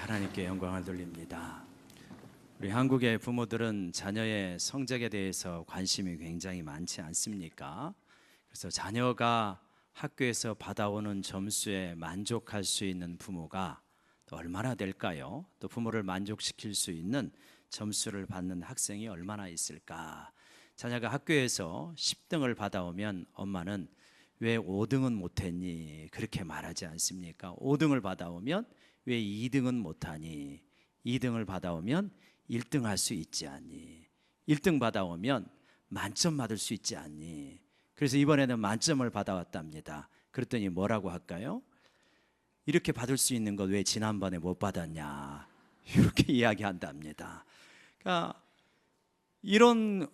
하나님께 영광을 돌립니다. 우리 한국의 부모들은 자녀의 성적에 대해서 관심이 굉장히 많지 않습니까? 그래서 자녀가 학교에서 받아오는 점수에 만족할 수 있는 부모가 또 얼마나 될까요? 또 부모를 만족시킬 수 있는 점수를 받는 학생이 얼마나 있을까? 자녀가 학교에서 10등을 받아오면 엄마는 왜 5등은 못했니? 그렇게 말하지 않습니까? 5등을 받아오면 왜 2등은 못하니? 2등을 받아오면 1등 할 수 있지 않니? 1등 받아오면 만점 받을 수 있지 않니? 그래서 이번에는 만점을 받아왔답니다. 그랬더니 뭐라고 할까요? 이렇게 받을 수 있는 것 왜 지난번에 못 받았냐? 이렇게 이야기한답니다. 그러니까 이런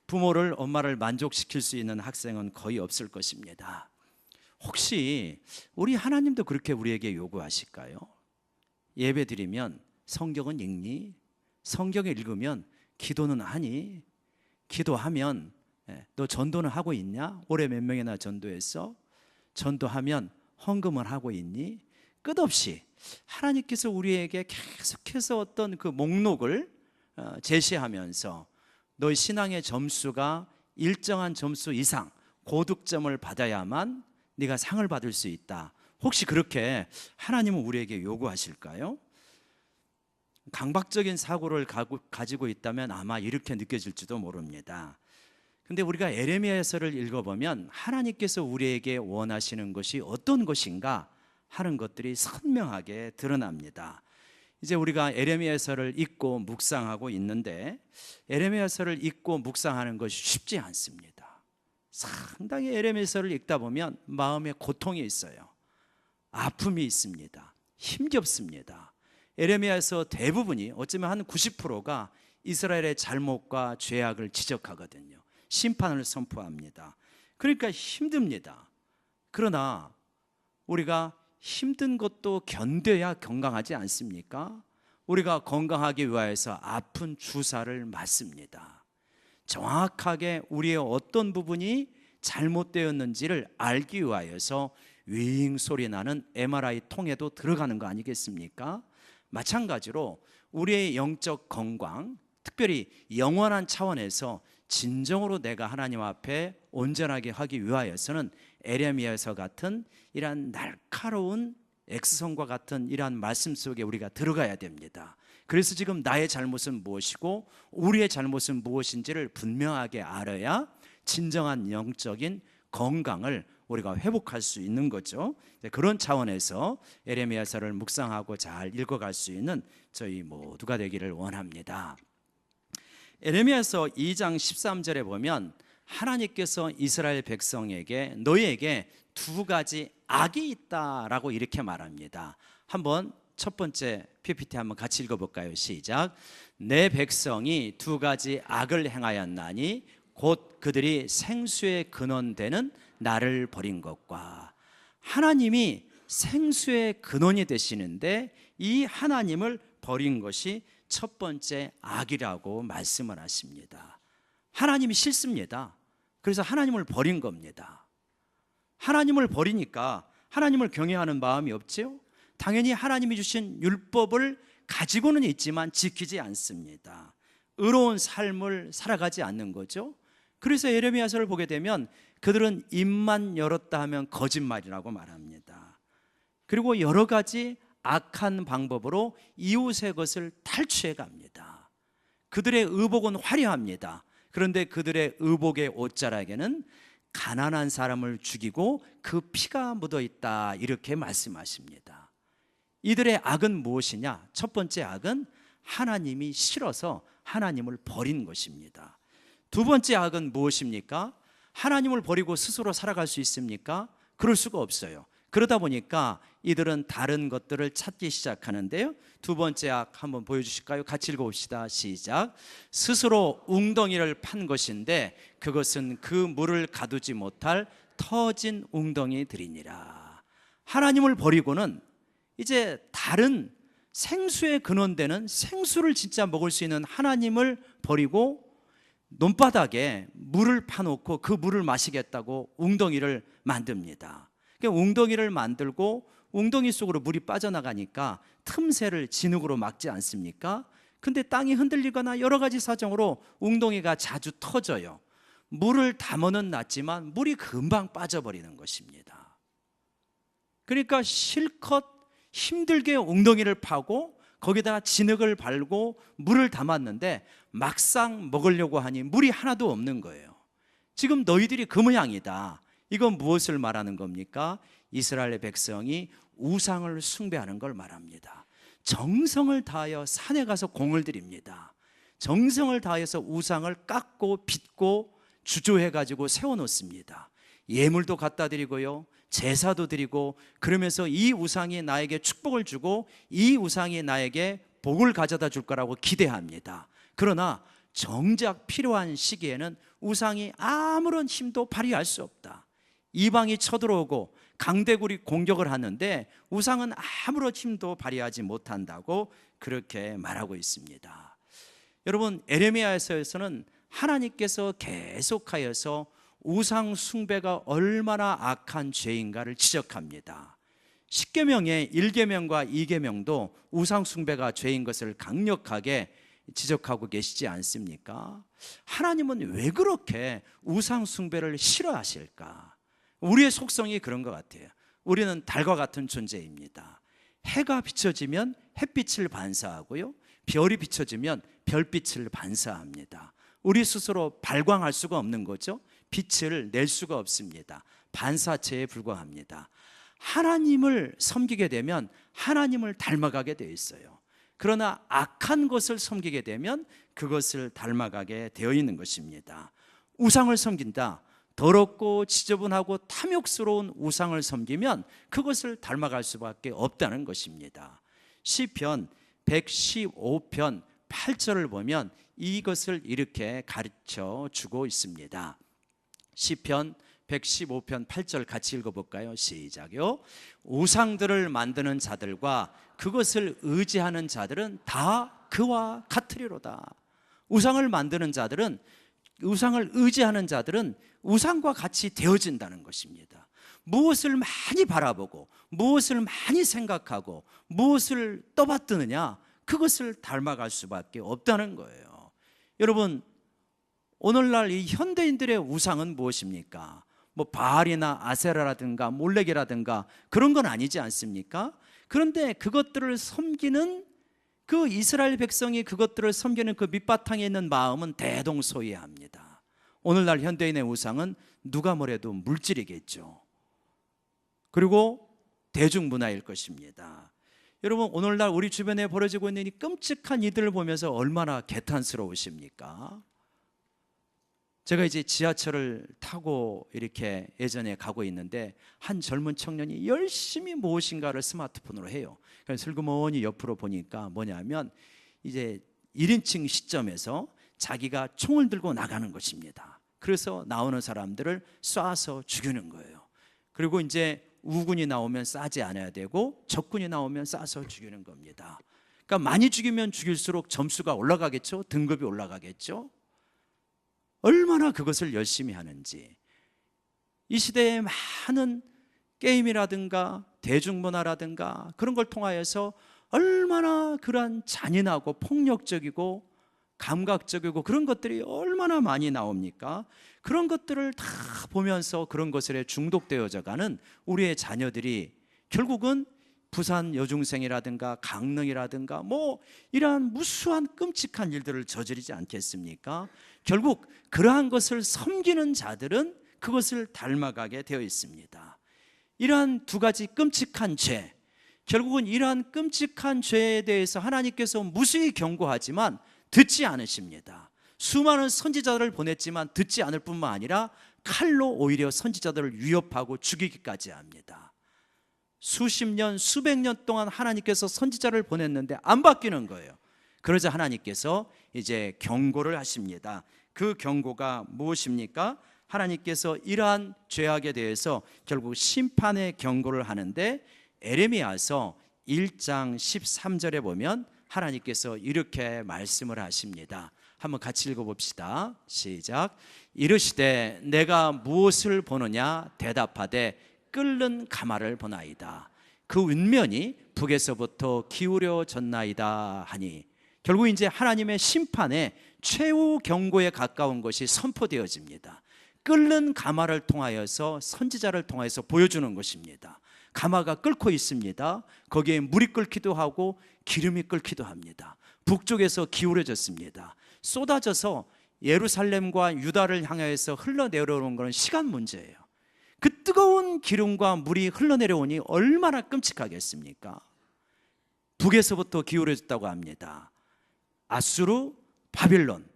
부모를, 엄마를 만족시킬 수 있는 학생은 거의 없을 것입니다. 혹시 우리 하나님도 그렇게 우리에게 요구하실까요? 예배 드리면 성경은 읽니? 성경을 읽으면 기도는 하니? 기도하면 너 전도는 하고 있냐? 올해 몇 명이나 전도했어? 전도하면 헌금을 하고 있니? 끝없이 하나님께서 우리에게 계속해서 어떤 그 목록을 제시하면서 너의 신앙의 점수가 일정한 점수 이상 고득점을 받아야만 네가 상을 받을 수 있다. 혹시 그렇게 하나님은 우리에게 요구하실까요? 강박적인 사고를 가지고 있다면 아마 이렇게 느껴질지도 모릅니다. 근데 우리가 에레미야서를 읽어보면 하나님께서 우리에게 원하시는 것이 어떤 것인가 하는 것들이 선명하게 드러납니다. 이제 우리가 에레미야서를 읽고 묵상하고 있는데 에레미야서를 읽고 묵상하는 것이 쉽지 않습니다. 상당히 에레미야서를 읽다 보면 마음에 고통이 있어요. 아픔이 있습니다. 힘겹습니다. 에레미야서 대부분이 어쩌면 한 90%가 이스라엘의 잘못과 죄악을 지적하거든요. 심판을 선포합니다. 그러니까 힘듭니다. 그러나 우리가 힘든 것도 견뎌야 건강하지 않습니까? 우리가 건강하기 위해서 아픈 주사를 맞습니다. 정확하게 우리의 어떤 부분이 잘못되었는지를 알기 위하여서 윙 소리 나는 MRI 통에도 들어가는 거 아니겠습니까? 마찬가지로 우리의 영적 건강, 특별히 영원한 차원에서 진정으로 내가 하나님 앞에 온전하게 하기 위하여서는 에레미야서 같은 이러한 날카로운 X선과 같은 이러한 말씀 속에 우리가 들어가야 됩니다. 그래서 지금 나의 잘못은 무엇이고 우리의 잘못은 무엇인지를 분명하게 알아야 진정한 영적인 건강을 우리가 회복할 수 있는 거죠. 그런 차원에서 에레미야서를 묵상하고 잘 읽어갈 수 있는 저희 모두가 되기를 원합니다. 에레미야서 2장 13절에 보면 하나님께서 이스라엘 백성에게 너희에게 두 가지 악이 있다라고 이렇게 말합니다. 한번 첫 번째 PPT 한번 같이 읽어볼까요? 시작. 내 백성이 두 가지 악을 행하였나니 곧 그들이 생수의 근원되는 나를 버린 것과, 하나님이 생수의 근원이 되시는데 이 하나님을 버린 것이 첫 번째 악이라고 말씀을 하십니다. 하나님이 싫습니다. 그래서 하나님을 버린 겁니다. 하나님을 버리니까 하나님을 경외하는 마음이 없죠? 당연히 하나님이 주신 율법을 가지고는 있지만 지키지 않습니다. 의로운 삶을 살아가지 않는 거죠. 그래서 에레미야서를 보게 되면 그들은 입만 열었다 하면 거짓말이라고 말합니다. 그리고 여러 가지 악한 방법으로 이웃의 것을 탈취해 갑니다. 그들의 의복은 화려합니다. 그런데 그들의 의복의 옷자락에는 가난한 사람을 죽이고 그 피가 묻어 있다, 이렇게 말씀하십니다. 이들의 악은 무엇이냐? 첫 번째 악은 하나님이 싫어서 하나님을 버린 것입니다. 두 번째 악은 무엇입니까? 하나님을 버리고 스스로 살아갈 수 있습니까? 그럴 수가 없어요. 그러다 보니까 이들은 다른 것들을 찾기 시작하는데요. 두 번째 악 한번 보여주실까요? 같이 읽어봅시다. 시작. 스스로 웅덩이를 판 것인데 그것은 그 물을 가두지 못할 터진 웅덩이들이니라. 하나님을 버리고는 이제 다른 생수의 근원되는 생수를 진짜 먹을 수 있는 하나님을 버리고 논바닥에 물을 파놓고 그 물을 마시겠다고 웅덩이를 만듭니다. 웅덩이를 만들고 웅덩이 속으로 물이 빠져나가니까 틈새를 진흙으로 막지 않습니까? 근데 땅이 흔들리거나 여러 가지 사정으로 웅덩이가 자주 터져요. 물을 담아는 놨지만 물이 금방 빠져버리는 것입니다. 그러니까 실컷 힘들게 웅덩이를 파고 거기다가 진흙을 발고 물을 담았는데 막상 먹으려고 하니 물이 하나도 없는 거예요. 지금 너희들이 그 모양이다. 이건 무엇을 말하는 겁니까? 이스라엘의 백성이 우상을 숭배하는 걸 말합니다. 정성을 다하여 산에 가서 공을 들입니다. 정성을 다해서 우상을 깎고 빚고 주조해가지고 세워놓습니다. 예물도 갖다 드리고요, 제사도 드리고, 그러면서 이 우상이 나에게 축복을 주고 이 우상이 나에게 복을 가져다 줄 거라고 기대합니다. 그러나 정작 필요한 시기에는 우상이 아무런 힘도 발휘할 수 없다. 이방이 쳐들어오고 강대국이 공격을 하는데 우상은 아무런 힘도 발휘하지 못한다고 그렇게 말하고 있습니다. 여러분, 에레미야서에서는 하나님께서 계속하여서 우상 숭배가 얼마나 악한 죄인가를 지적합니다. 10계명의 1계명과 2계명도 우상 숭배가 죄인 것을 강력하게 지적하고 계시지 않습니까? 하나님은 왜 그렇게 우상 숭배를 싫어하실까? 우리의 속성이 그런 것 같아요. 우리는 달과 같은 존재입니다. 해가 비춰지면 햇빛을 반사하고요, 별이 비춰지면 별빛을 반사합니다. 우리 스스로 발광할 수가 없는 거죠. 빛을 낼 수가 없습니다. 반사체에 불과합니다. 하나님을 섬기게 되면 하나님을 닮아가게 되어 있어요. 그러나 악한 것을 섬기게 되면 그것을 닮아가게 되어 있는 것입니다. 우상을 섬긴다, 더럽고 지저분하고 탐욕스러운 우상을 섬기면 그것을 닮아갈 수밖에 없다는 것입니다. 시편 115편 8절을 보면 이것을 이렇게 가르쳐 주고 있습니다. 시편 115편 8절 같이 읽어볼까요? 시작요. 우상들을 만드는 자들과 그것을 의지하는 자들은 다 그와 같으리로다. 우상을 만드는 자들은, 우상을 의지하는 자들은 우상과 같이 되어진다는 것입니다. 무엇을 많이 바라보고 무엇을 많이 생각하고 무엇을 떠받드느냐, 그것을 닮아갈 수밖에 없다는 거예요. 여러분, 오늘날 이 현대인들의 우상은 무엇입니까? 뭐 바알이나 아세라라든가 몰렉이라든가 그런 건 아니지 않습니까? 그런데 그것들을 섬기는 그 이스라엘 백성이 그것들을 섬기는 그 밑바탕에 있는 마음은 대동소이합니다. 오늘날 현대인의 우상은 누가 뭐래도 물질이겠죠. 그리고 대중문화일 것입니다. 여러분, 오늘날 우리 주변에 벌어지고 있는 이 끔찍한 이들을 보면서 얼마나 개탄스러우십니까? 제가 이제 지하철을 타고 이렇게 예전에 가고 있는데 한 젊은 청년이 열심히 무엇인가를 스마트폰으로 해요. 그래서 슬그머니 옆으로 보니까 뭐냐면 이제 1인칭 시점에서 자기가 총을 들고 나가는 것입니다. 그래서 나오는 사람들을 쏴서 죽이는 거예요. 그리고 이제 우군이 나오면 쏴지 않아야 되고 적군이 나오면 쏴서 죽이는 겁니다. 그러니까 많이 죽이면 죽일수록 점수가 올라가겠죠. 등급이 올라가겠죠. 얼마나 그것을 열심히 하는지. 이 시대에 많은 게임이라든가 대중문화라든가 그런 걸 통하여서 얼마나 그러한 잔인하고 폭력적이고 감각적이고 그런 것들이 얼마나 많이 나옵니까? 그런 것들을 다 보면서 그런 것에 중독되어져 가는 우리의 자녀들이 결국은 부산 여중생이라든가 강릉이라든가 뭐 이러한 무수한 끔찍한 일들을 저지르지 않겠습니까? 결국 그러한 것을 섬기는 자들은 그것을 닮아가게 되어 있습니다. 이러한 두 가지 끔찍한 죄, 결국은 이러한 끔찍한 죄에 대해서 하나님께서 무수히 경고하지만 듣지 않으십니다. 수많은 선지자들을 보냈지만 듣지 않을 뿐만 아니라 칼로 오히려 선지자들을 위협하고 죽이기까지 합니다. 수십 년, 수백 년 동안 하나님께서 선지자를 보냈는데 안 바뀌는 거예요. 그러자 하나님께서 이제 경고를 하십니다. 그 경고가 무엇입니까? 하나님께서 이러한 죄악에 대해서 결국 심판의 경고를 하는데 에레미야서 1장 13절에 보면 하나님께서 이렇게 말씀을 하십니다. 한번 같이 읽어봅시다. 시작. 이르시되 내가 무엇을 보느냐 대답하되 끓는 가마를 보나이다. 그 윗면이 북에서부터 기울여졌나이다 하니, 결국 이제 하나님의 심판의 최후 경고에 가까운 것이 선포되어집니다. 끓는 가마를 통하여서, 선지자를 통하여서 보여주는 것입니다. 가마가 끓고 있습니다. 거기에 물이 끓기도 하고 기름이 끓기도 합니다. 북쪽에서 기울어졌습니다. 쏟아져서 예루살렘과 유다를 향하여서 흘러내려오는 것은 시간 문제예요. 그 뜨거운 기름과 물이 흘러내려오니 얼마나 끔찍하겠습니까? 북에서부터 기울어졌다고 합니다. 아수르, 바빌론.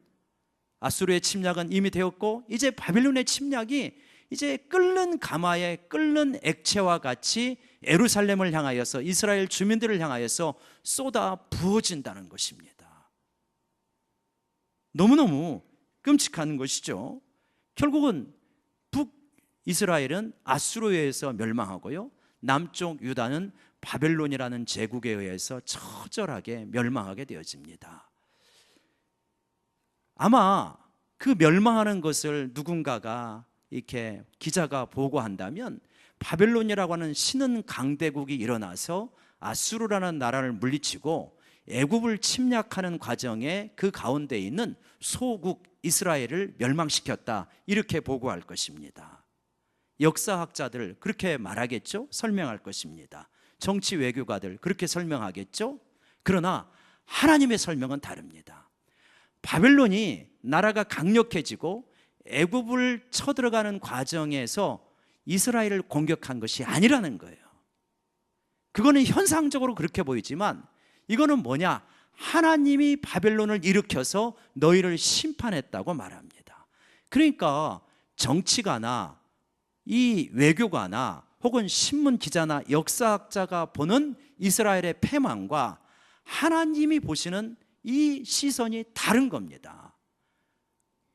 아수르의 침략은 이미 되었고, 이제 바빌론의 침략이 이제 끓는 가마에 끓는 액체와 같이 예루살렘을 향하여서, 이스라엘 주민들을 향하여서 쏟아 부어진다는 것입니다. 너무너무 끔찍한 것이죠. 결국은 북이스라엘은 아수르에 의해서 멸망하고요, 남쪽 유다는 바벨론이라는 제국에 의해서 처절하게 멸망하게 되어집니다. 아마 그 멸망하는 것을 누군가가 이렇게 기자가 보고한다면, 바벨론이라고 하는 신은 강대국이 일어나서 아수르라는 나라를 물리치고 애굽을 침략하는 과정에 그 가운데 있는 소국 이스라엘을 멸망시켰다, 이렇게 보고할 것입니다. 역사학자들 그렇게 말하겠죠? 설명할 것입니다. 정치 외교가들 그렇게 설명하겠죠? 그러나 하나님의 설명은 다릅니다. 바벨론이 나라가 강력해지고 애굽을 쳐들어가는 과정에서 이스라엘을 공격한 것이 아니라는 거예요. 그거는 현상적으로 그렇게 보이지만, 이거는 뭐냐? 하나님이 바벨론을 일으켜서 너희를 심판했다고 말합니다. 그러니까 정치가나 이 외교가나 혹은 신문 기자나 역사학자가 보는 이스라엘의 패망과 하나님이 보시는 이 시선이 다른 겁니다.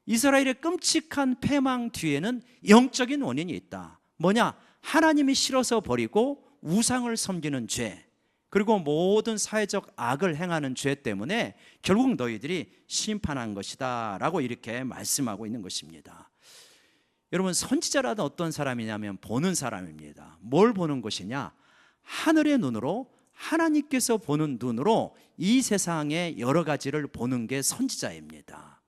이스라엘의 끔찍한 패망 뒤에는 영적인 원인이 있다. 뭐냐? 하나님이 싫어서 버리고 우상을 섬기는 죄, 그리고 모든 사회적 악을 행하는 죄 때문에 결국 너희들이 심판한 것이다 라고 이렇게 말씀하고 있는 것입니다. 여러분, 선지자라는 어떤 사람이냐면 보는 사람입니다. 뭘 보는 것이냐? 하늘의 눈으로, 하나님께서 보는 눈으로 이 세상의 여러 가지를 보는 게 선지자입니다.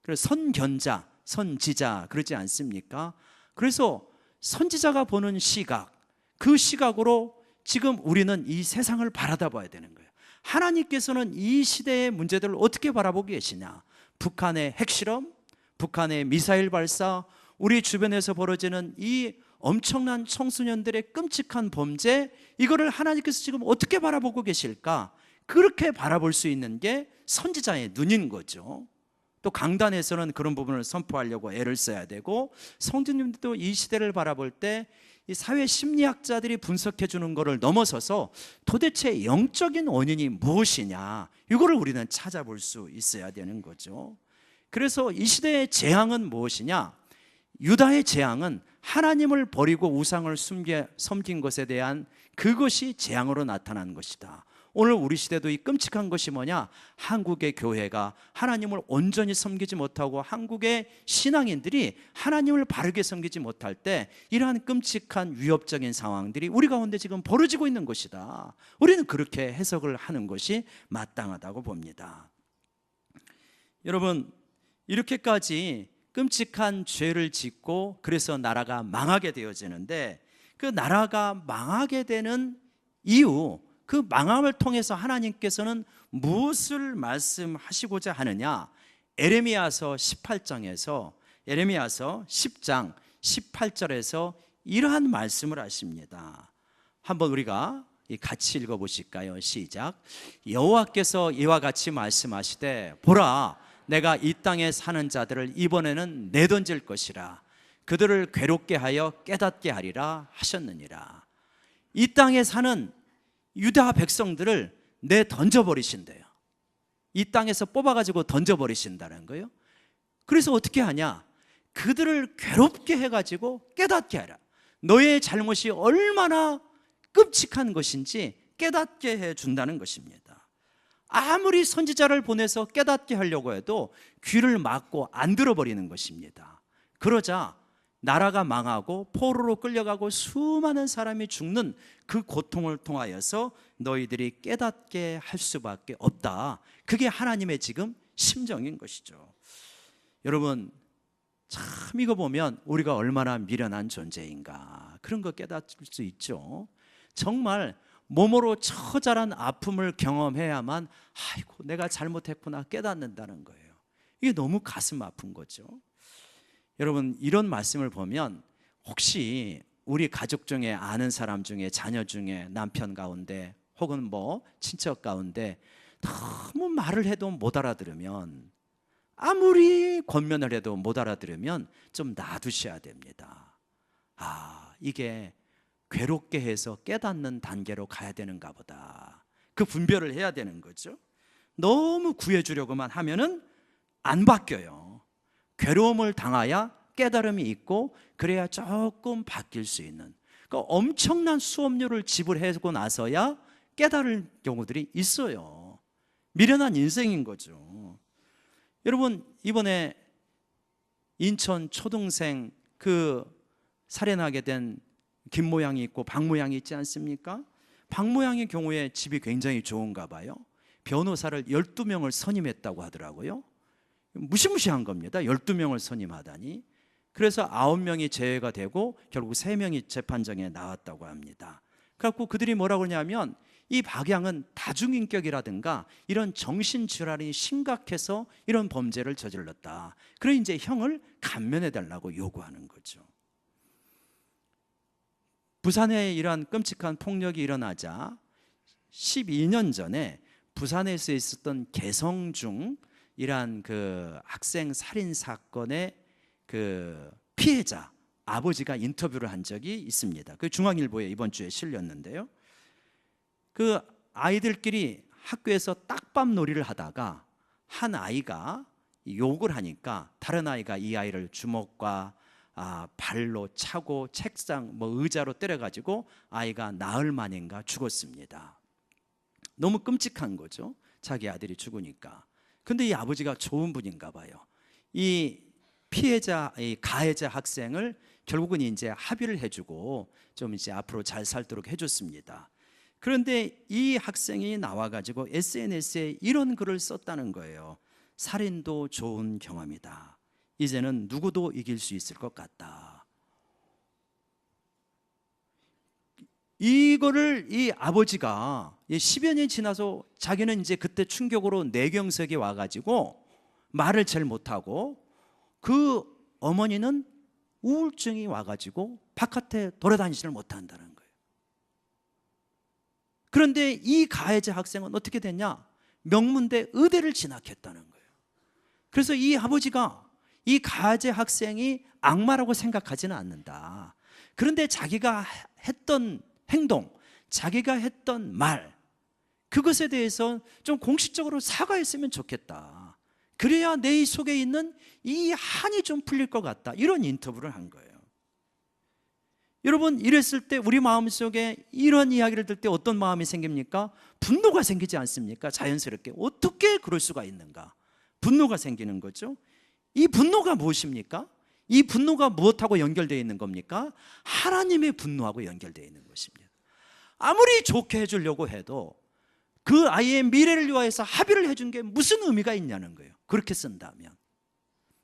그래서 선견자, 선지자 그러지 않습니까? 그래서 선지자가 보는 시각, 그 시각으로 지금 우리는 이 세상을 바라봐야 되는 거예요. 하나님께서는 이 시대의 문제들을 어떻게 바라보고 계시냐? 북한의 핵실험, 북한의 미사일 발사, 우리 주변에서 벌어지는 이 엄청난 청소년들의 끔찍한 범죄, 이거를 하나님께서 지금 어떻게 바라보고 계실까? 그렇게 바라볼 수 있는 게 선지자의 눈인 거죠. 또 강단에서는 그런 부분을 선포하려고 애를 써야 되고, 성도님들도 이 시대를 바라볼 때 이 사회 심리학자들이 분석해 주는 것을 넘어서서 도대체 영적인 원인이 무엇이냐, 이거를 우리는 찾아볼 수 있어야 되는 거죠. 그래서 이 시대의 재앙은 무엇이냐? 유다의 재앙은 하나님을 버리고 우상을 섬긴 것에 대한 그것이 재앙으로 나타난 것이다. 오늘 우리 시대도 이 끔찍한 것이 뭐냐? 한국의 교회가 하나님을 온전히 섬기지 못하고 한국의 신앙인들이 하나님을 바르게 섬기지 못할 때 이러한 끔찍한 위협적인 상황들이 우리 가운데 지금 벌어지고 있는 것이다. 우리는 그렇게 해석을 하는 것이 마땅하다고 봅니다. 여러분, 이렇게까지 끔찍한 죄를 짓고 그래서 나라가 망하게 되어지는데, 그 나라가 망하게 되는 이유, 그 망함을 통해서 하나님께서는 무엇을 말씀하시고자 하느냐? 에레미야서 18장에서, 에레미야서 10장 18절에서 이러한 말씀을 하십니다. 한번 우리가 같이 읽어보실까요? 시작. 여호와께서 이와 같이 말씀하시되, 보라, 내가 이 땅에 사는 자들을 이번에는 내던질 것이라. 그들을 괴롭게 하여 깨닫게 하리라 하셨느니라. 이 땅에 사는 유다 백성들을 내던져버리신대요. 이 땅에서 뽑아가지고 던져버리신다는 거예요. 그래서 어떻게 하냐? 그들을 괴롭게 해가지고 깨닫게 하라. 너의 잘못이 얼마나 끔찍한 것인지 깨닫게 해준다는 것입니다. 아무리 선지자를 보내서 깨닫게 하려고 해도 귀를 막고 안 들어버리는 것입니다. 그러자 나라가 망하고 포로로 끌려가고 수많은 사람이 죽는 그 고통을 통하여서 너희들이 깨닫게 할 수밖에 없다. 그게 하나님의 지금 심정인 것이죠. 여러분, 참 이거 보면 우리가 얼마나 미련한 존재인가, 그런 거 깨닫을 수 있죠. 정말 몸으로 처절한 아픔을 경험해야만 아이고 내가 잘못했구나 깨닫는다는 거예요. 이게 너무 가슴 아픈 거죠. 여러분, 이런 말씀을 보면 혹시 우리 가족 중에, 아는 사람 중에, 자녀 중에, 남편 가운데 혹은 뭐 친척 가운데 너무 말을 해도 못 알아들으면, 아무리 권면을 해도 못 알아들으면 좀 놔두셔야 됩니다. 아, 이게 괴롭게 해서 깨닫는 단계로 가야 되는가 보다. 그 분별을 해야 되는 거죠. 너무 구해주려고만 하면은 안 바뀌어요. 괴로움을 당해야 깨달음이 있고, 그래야 조금 바뀔 수 있는, 그러니까 엄청난 수업료를 지불하고 나서야 깨달을 경우들이 있어요. 미련한 인생인 거죠. 여러분, 이번에 인천 초등생 그 살해나게 된 김 모양이 있고 박 모양이 있지 않습니까? 박 모양의 경우에 집이 굉장히 좋은가 봐요. 변호사를 12명을 선임했다고 하더라고요. 무시무시한 겁니다. 12명을 선임하다니. 그래서 9명이 제외가 되고 결국 3명이 재판정에 나왔다고 합니다. 그래서 그들이 뭐라고 하냐면, 이 박양은 다중인격이라든가 이런 정신질환이 심각해서 이런 범죄를 저질렀다. 그래 이제 형을 감면해 달라고 요구하는 거죠. 부산에 이러한 끔찍한 폭력이 일어나자 12년 전에 부산에서 있었던 개성중이란 그 학생 살인 사건의 그 피해자 아버지가 인터뷰를 한 적이 있습니다. 그 중앙일보에 이번 주에 실렸는데요. 그 아이들끼리 학교에서 딱밤 놀이를 하다가 한 아이가 욕을 하니까 다른 아이가 이 아이를 주먹과 발로 차고 책상 의자로 때려가지고 아이가 나흘 만인가 죽었습니다. 너무 끔찍한 거죠. 자기 아들이 죽으니까. 근데 이 아버지가 좋은 분인가 봐요. 이 피해자, 이 가해자 학생을 결국은 이제 합의를 해주고 좀 이제 앞으로 잘 살도록 해줬습니다. 그런데 이 학생이 나와가지고 SNS에 이런 글을 썼다는 거예요. 살인도 좋은 경험이다. 이제는 누구도 이길 수 있을 것 같다. 이거를 이 아버지가 10여 년이 지나서 자기는 이제 그때 충격으로 뇌경색이 와가지고 말을 잘 못하고, 그 어머니는 우울증이 와가지고 바깥에 돌아다니지를 못한다는 거예요. 그런데 이 가해자 학생은 어떻게 됐냐? 명문대 의대를 진학했다는 거예요. 그래서 이 아버지가 이 가해자 학생이 악마라고 생각하지는 않는다. 그런데 자기가 했던 행동, 자기가 했던 말, 그것에 대해서 좀 공식적으로 사과했으면 좋겠다. 그래야 내 속에 있는 이 한이 좀 풀릴 것 같다. 이런 인터뷰를 한 거예요. 여러분, 이랬을 때 우리 마음속에 이런 이야기를 들을 때 어떤 마음이 생깁니까? 분노가 생기지 않습니까? 자연스럽게. 어떻게 그럴 수가 있는가? 분노가 생기는 거죠. 이 분노가 무엇입니까? 이 분노가 무엇하고 연결되어 있는 겁니까? 하나님의 분노하고 연결되어 있는 것입니다. 아무리 좋게 해주려고 해도 그 아이의 미래를 위하여서 합의를 해준 게 무슨 의미가 있냐는 거예요. 그렇게 쓴다면.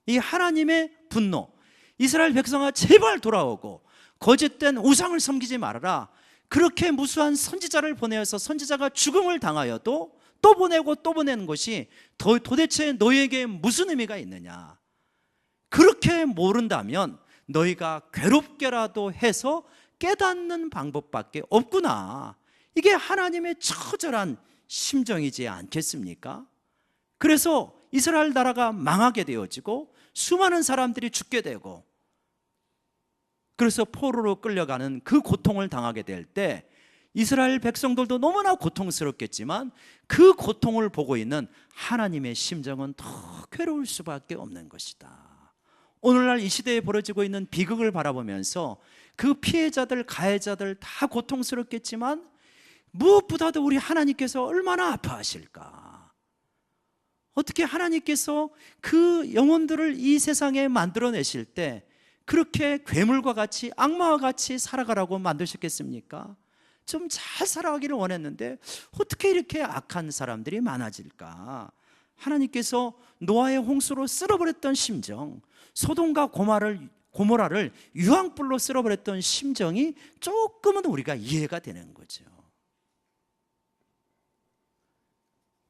이 하나님의 분노, 이스라엘 백성아 제발 돌아오고 거짓된 우상을 섬기지 말아라. 그렇게 무수한 선지자를 보내어서 선지자가 죽음을 당하여도 또 보내고 또 보내는 것이 도대체 너희에게 무슨 의미가 있느냐? 그렇게 모른다면 너희가 괴롭게라도 해서 깨닫는 방법밖에 없구나. 이게 하나님의 처절한 심정이지 않겠습니까? 그래서 이스라엘 나라가 망하게 되어지고 수많은 사람들이 죽게 되고, 그래서 포로로 끌려가는 그 고통을 당하게 될 때 이스라엘 백성들도 너무나 고통스럽겠지만 그 고통을 보고 있는 하나님의 심정은 더 괴로울 수밖에 없는 것이다. 오늘날 이 시대에 벌어지고 있는 비극을 바라보면서 그 피해자들, 가해자들 다 고통스럽겠지만 무엇보다도 우리 하나님께서 얼마나 아파하실까? 어떻게 하나님께서 그 영혼들을 이 세상에 만들어내실 때 그렇게 괴물과 같이 악마와 같이 살아가라고 만드셨겠습니까? 좀 잘 살아가기를 원했는데 어떻게 이렇게 악한 사람들이 많아질까? 하나님께서 노아의 홍수로 쓸어버렸던 심정, 소돔과 고모라를 유황불로 쓸어버렸던 심정이 조금은 우리가 이해가 되는 거죠.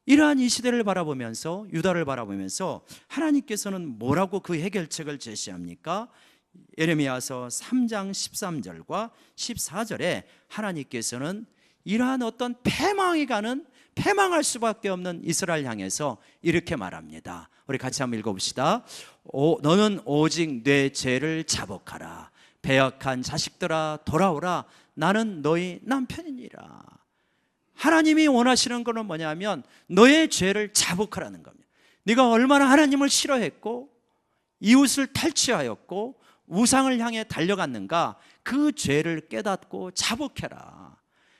이러한 이 시대를 바라보면서, 유다를 바라보면서 하나님께서는 뭐라고 그 해결책을 제시합니까? 예레미야서 3장 13절과 14절에 하나님께서는 이러한 어떤 패망할 수밖에 없는 이스라엘 향해서 이렇게 말합니다. 우리 같이 한번 읽어봅시다. 너는 오직 내 죄를 자복하라. 배역한 자식들아 돌아오라. 나는 너희 남편이니라. 하나님이 원하시는 것은 뭐냐면 너의 죄를 자복하라는 겁니다. 네가 얼마나 하나님을 싫어했고 이웃을 탈취하였고 우상을 향해 달려갔는가, 그 죄를 깨닫고 자복해라.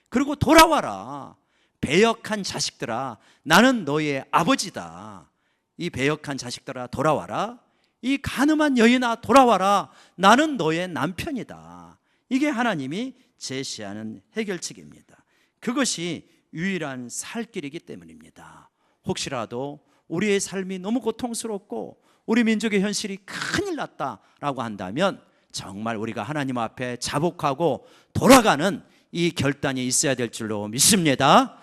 그리고 돌아와라. 배역한 자식들아, 나는 너의 아버지다. 이 배역한 자식들아 돌아와라. 이 가늠한 여인아 돌아와라. 나는 너의 남편이다. 이게 하나님이 제시하는 해결책입니다. 그것이 유일한 살 길이기 때문입니다. 혹시라도 우리의 삶이 너무 고통스럽고 우리 민족의 현실이 큰일 났다라고 한다면 정말 우리가 하나님 앞에 자복하고 돌아가는 이 결단이 있어야 될 줄로 믿습니다.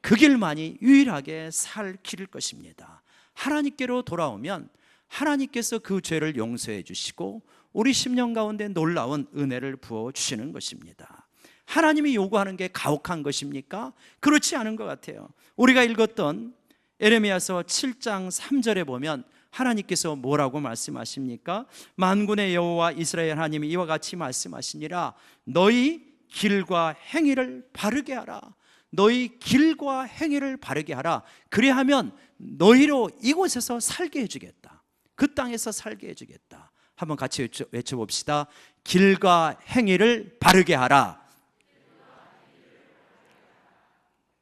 그 길만이 유일하게 살 길일 것입니다. 하나님께로 돌아오면 하나님께서 그 죄를 용서해 주시고 우리 심령 가운데 놀라운 은혜를 부어주시는 것입니다. 하나님이 요구하는 게 가혹한 것입니까? 그렇지 않은 것 같아요. 우리가 읽었던 예레미야서 7장 3절에 보면 하나님께서 뭐라고 말씀하십니까? 만군의 여호와 이스라엘 하나님이 이와 같이 말씀하시니라. 너희 길과 행위를 바르게 하라. 너희 길과 행위를 바르게 하라. 그리하면 너희로 이곳에서 살게 해주겠다. 그 땅에서 살게 해주겠다. 한번 같이 외쳐봅시다. 길과 행위를 바르게 하라.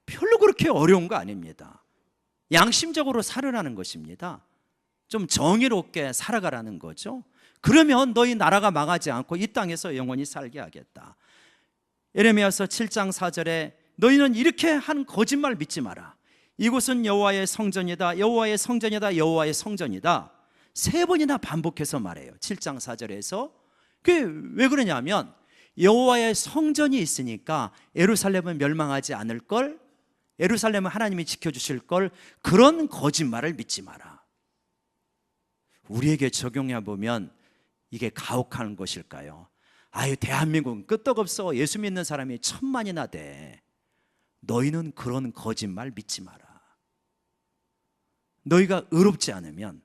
별로 그렇게 어려운 거 아닙니다. 양심적으로 살으라는 것입니다. 좀 정의롭게 살아가라는 거죠. 그러면 너희 나라가 망하지 않고 이 땅에서 영원히 살게 하겠다. 예레미야서 7장 4절에 너희는 이렇게 한 거짓말 믿지 마라. 이곳은 여호와의 성전이다. 여호와의 성전이다. 여호와의 성전이다. 3번이나 반복해서 말해요. 7장 4절에서. 그게 왜 그러냐면 여호와의 성전이 있으니까 예루살렘은 멸망하지 않을 걸, 예루살렘은 하나님이 지켜주실 걸, 그런 거짓말을 믿지 마라. 우리에게 적용해 보면 이게 가혹한 것일까요? 아유, 대한민국은 끄떡없어. 예수 믿는 사람이 1000만이나 돼. 너희는 그런 거짓말 믿지 마라. 너희가 의롭지 않으면,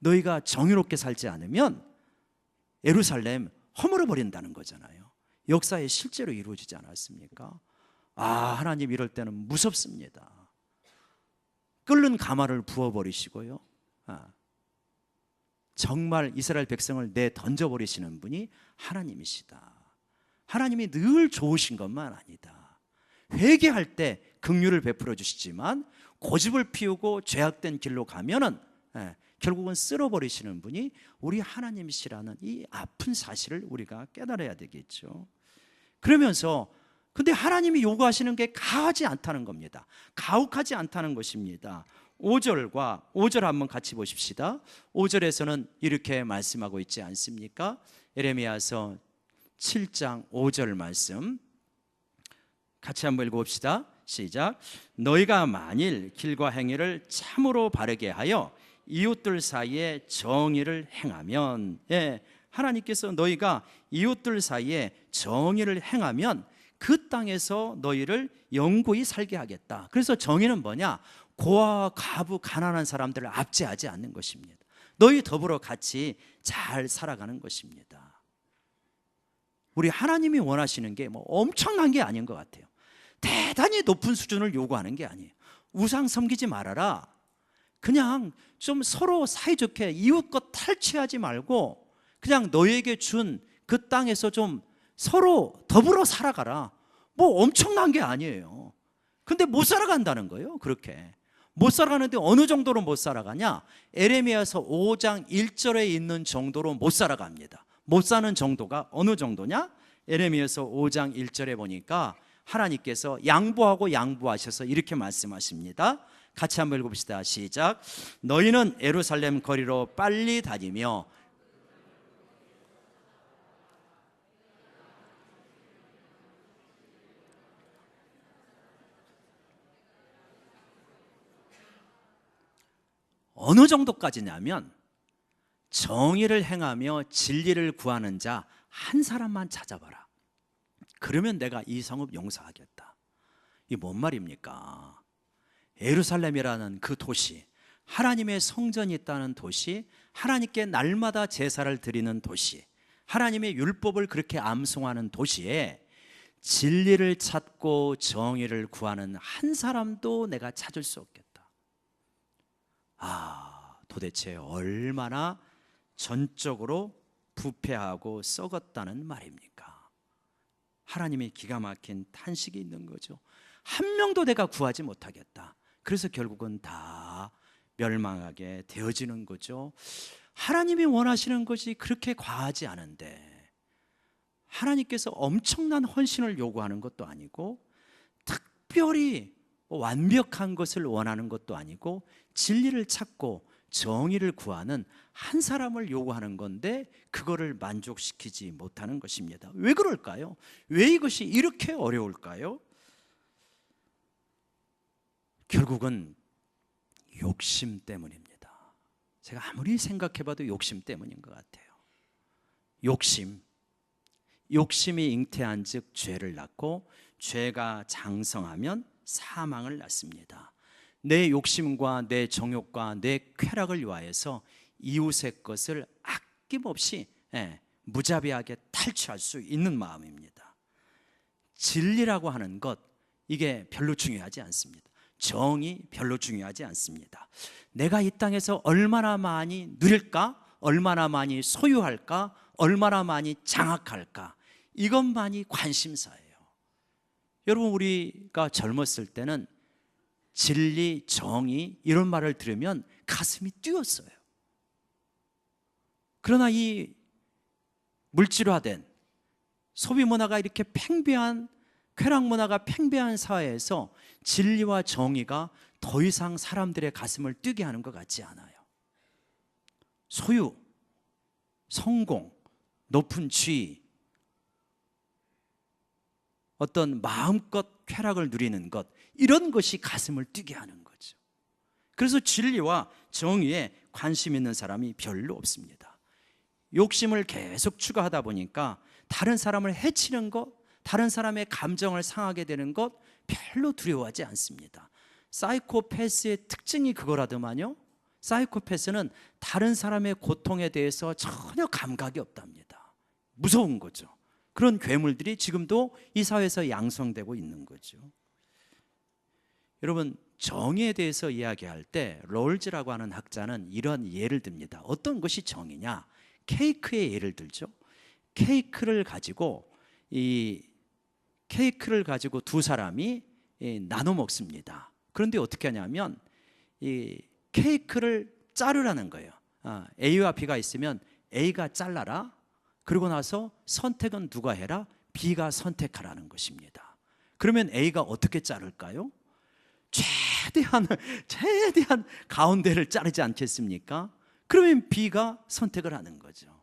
너희가 정의롭게 살지 않으면 예루살렘 허물어 버린다는 거잖아요. 역사에 실제로 이루어지지 않았습니까? 하나님 이럴 때는 무섭습니다. 끓는 가마를 부어버리시고요, 정말 이스라엘 백성을 내던져버리시는 분이 하나님이시다. 하나님이 늘 좋으신 것만 아니다. 회개할 때 긍휼을 베풀어 주시지만 고집을 피우고 죄악된 길로 가면은 결국은 쓸어버리시는 분이 우리 하나님이시라는 이 아픈 사실을 우리가 깨달아야 되겠죠. 그러면서 근데 하나님이 요구하시는 게 가하지 않다는 겁니다. 가혹하지 않다는 것입니다. 5절 한번 같이 보십시다. 5절에서는 이렇게 말씀하고 있지 않습니까? 예레미야서 7장 5절 말씀 같이 한번 읽어봅시다. 시작. 너희가 만일 길과 행위를 참으로 바르게 하여 이웃들 사이에 정의를 행하면, 하나님께서 너희가 이웃들 사이에 정의를 행하면 그 땅에서 너희를 영구히 살게 하겠다. 그래서 정의는 뭐냐? 고아와 과부 가난한 사람들을 압제하지 않는 것입니다. 너희 더불어 같이 잘 살아가는 것입니다. 우리 하나님이 원하시는 게 뭐 엄청난 게 아닌 것 같아요. 대단히 높은 수준을 요구하는 게 아니에요. 우상 섬기지 말아라. 그냥 좀 서로 사이좋게 이웃 것 탈취하지 말고 그냥 너에게 준 그 땅에서 좀 서로 더불어 살아가라. 뭐 엄청난 게 아니에요. 근데 못 살아간다는 거예요. 그렇게 못 살아가는데 어느 정도로 못 살아가냐? 에레미야서 5장 1절에 있는 정도로 못 살아갑니다. 못 사는 정도가 어느 정도냐? 에레미야서 5장 1절에 보니까 하나님께서 양보하고 양보하셔서 이렇게 말씀하십니다. 같이 한번 읽어봅시다. 시작. 너희는 예루살렘 거리로 빨리 다니며 어느 정도까지냐면 정의를 행하며 진리를 구하는 자 한 사람만 찾아봐라. 그러면 내가 이 성읍 용서하겠다. 이게 뭔 말입니까? 예루살렘이라는 그 도시, 하나님의 성전이 있다는 도시, 하나님께 날마다 제사를 드리는 도시, 하나님의 율법을 그렇게 암송하는 도시에 진리를 찾고 정의를 구하는 한 사람도 내가 찾을 수 없겠다. 도대체 얼마나 전적으로 부패하고 썩었다는 말입니까? 하나님의 기가 막힌 탄식이 있는 거죠. 한 명도 내가 구하지 못하겠다. 그래서 결국은 다 멸망하게 되어지는 거죠. 하나님이 원하시는 것이 그렇게 과하지 않은데, 하나님께서 엄청난 헌신을 요구하는 것도 아니고 특별히 완벽한 것을 원하는 것도 아니고 진리를 찾고 정의를 구하는 한 사람을 요구하는 건데 그거를 만족시키지 못하는 것입니다. 왜 그럴까요? 왜 이것이 이렇게 어려울까요? 결국은 욕심 때문입니다. 제가 아무리 생각해봐도 욕심 때문인 것 같아요. 욕심이 잉태한 즉 죄를 낳고 죄가 장성하면 사망을 낳습니다. 내 욕심과 내 정욕과 내 쾌락을 위하여서 이웃의 것을 아낌없이 무자비하게 탈취할 수 있는 마음입니다. 진리라고 하는 것, 이게 별로 중요하지 않습니다. 정의 별로 중요하지 않습니다. 내가 이 땅에서 얼마나 많이 누릴까? 얼마나 많이 소유할까? 얼마나 많이 장악할까? 이것만이 관심사예요. 여러분, 우리가 젊었을 때는 진리, 정의 이런 말을 들으면 가슴이 뛰었어요. 그러나 이 물질화된 소비 문화가 이렇게 팽배한, 쾌락 문화가 팽배한 사회에서 진리와 정의가 더 이상 사람들의 가슴을 뛰게 하는 것 같지 않아요. 소유, 성공, 높은 지위, 어떤 마음껏 쾌락을 누리는 것, 이런 것이 가슴을 뛰게 하는 거죠. 그래서 진리와 정의에 관심 있는 사람이 별로 없습니다. 욕심을 계속 추구하다 보니까 다른 사람을 해치는 것, 다른 사람의 감정을 상하게 되는 것 별로 두려워하지 않습니다. 사이코패스의 특징이 그거라더만요. 사이코패스는 다른 사람의 고통에 대해서 전혀 감각이 없답니다. 무서운 거죠. 그런 괴물들이 지금도 이 사회에서 양성되고 있는 거죠. 여러분, 정의에 대해서 이야기할 때 롤즈라고 하는 학자는 이런 예를 듭니다. 어떤 것이 정의냐? 케이크의 예를 들죠. 케이크를 가지고 두 사람이 나눠 먹습니다. 그런데 어떻게 하냐면 이 케이크를 자르라는 거예요. A와 B가 있으면 A가 잘라라. 그러고 나서 선택은 누가 해라? B가 선택하라는 것입니다. 그러면 A가 어떻게 자를까요? 최대한 가운데를 자르지 않겠습니까? 그러면 B가 선택을 하는 거죠.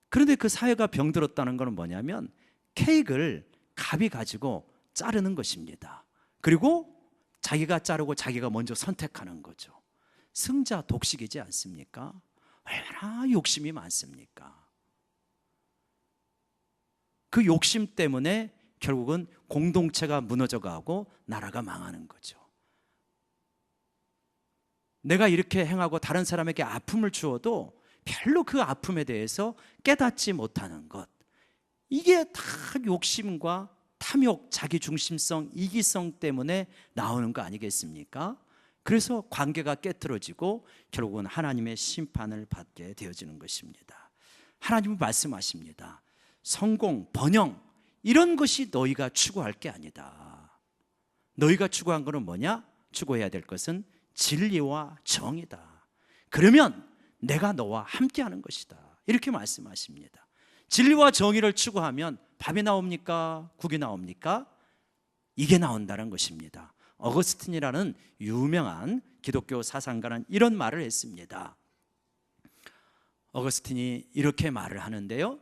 그런데 그 사회가 병들었다는 것은 뭐냐면 케이크를 갑이 가지고 자르는 것입니다. 그리고 자기가 자르고 자기가 먼저 선택하는 거죠. 승자 독식이지 않습니까? 얼마나 욕심이 많습니까? 그 욕심 때문에 결국은 공동체가 무너져가고 나라가 망하는 거죠. 내가 이렇게 행하고 다른 사람에게 아픔을 주어도 별로 그 아픔에 대해서 깨닫지 못하는 것, 이게 다 욕심과 탐욕, 자기중심성, 이기성 때문에 나오는 거 아니겠습니까? 그래서 관계가 깨트러지고 결국은 하나님의 심판을 받게 되어지는 것입니다. 하나님은 말씀하십니다. 성공, 번영, 이런 것이 너희가 추구할 게 아니다. 너희가 추구한 것은 뭐냐? 추구해야 될 것은 진리와 정의다. 그러면 내가 너와 함께하는 것이다. 이렇게 말씀하십니다. 진리와 정의를 추구하면 밥이 나옵니까? 국이 나옵니까? 이게 나온다는 것입니다. 어거스틴이라는 유명한 기독교 사상가는 이런 말을 했습니다. 어거스틴이 이렇게 말을 하는데요,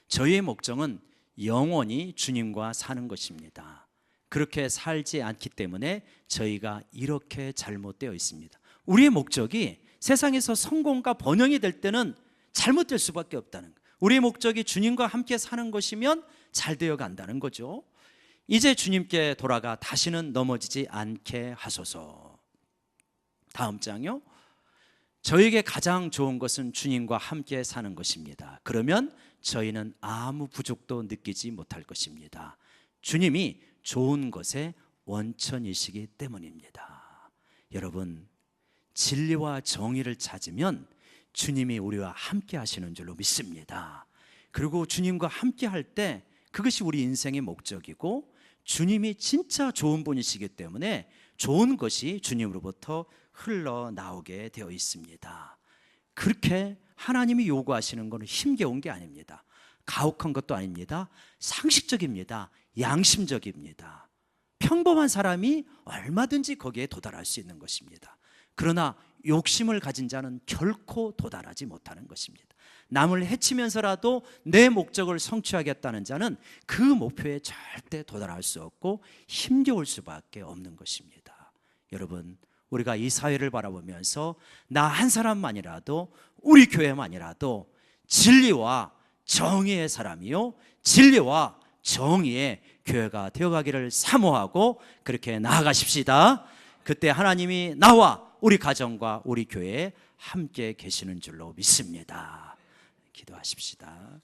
저희의 목적은 영원히 주님과 사는 것입니다. 그렇게 살지 않기 때문에 저희가 이렇게 잘못되어 있습니다. 우리의 목적이 세상에서 성공과 번영이 될 때는 잘못될 수밖에 없다는 거예요. 우리의 목적이 주님과 함께 사는 것이면 잘 되어 간다는 거죠. 이제 주님께 돌아가 다시는 넘어지지 않게 하소서. 다음 장요. 저에게 가장 좋은 것은 주님과 함께 사는 것입니다. 그러면 저희는 아무 부족도 느끼지 못할 것입니다. 주님이 좋은 것의 원천이시기 때문입니다. 여러분, 진리와 정의를 찾으면 주님이 우리와 함께 하시는 줄로 믿습니다. 그리고 주님과 함께 할 때 그것이 우리 인생의 목적이고, 주님이 진짜 좋은 분이시기 때문에 좋은 것이 주님으로부터 흘러나오게 되어 있습니다. 그렇게 하나님이 요구하시는 것은 힘겨운 게 아닙니다. 가혹한 것도 아닙니다. 상식적입니다. 양심적입니다. 평범한 사람이 얼마든지 거기에 도달할 수 있는 것입니다. 그러나 욕심을 가진 자는 결코 도달하지 못하는 것입니다. 남을 해치면서라도 내 목적을 성취하겠다는 자는 그 목표에 절대 도달할 수 없고 힘겨울 수밖에 없는 것입니다. 여러분, 우리가 이 사회를 바라보면서 나 한 사람만이라도, 우리 교회만이라도 진리와 정의의 사람이요, 진리와 정의의 교회가 되어가기를 사모하고 그렇게 나아가십시다. 그때 하나님이 나와 우리 가정과 우리 교회에 함께 계시는 줄로 믿습니다. 기도하십시다.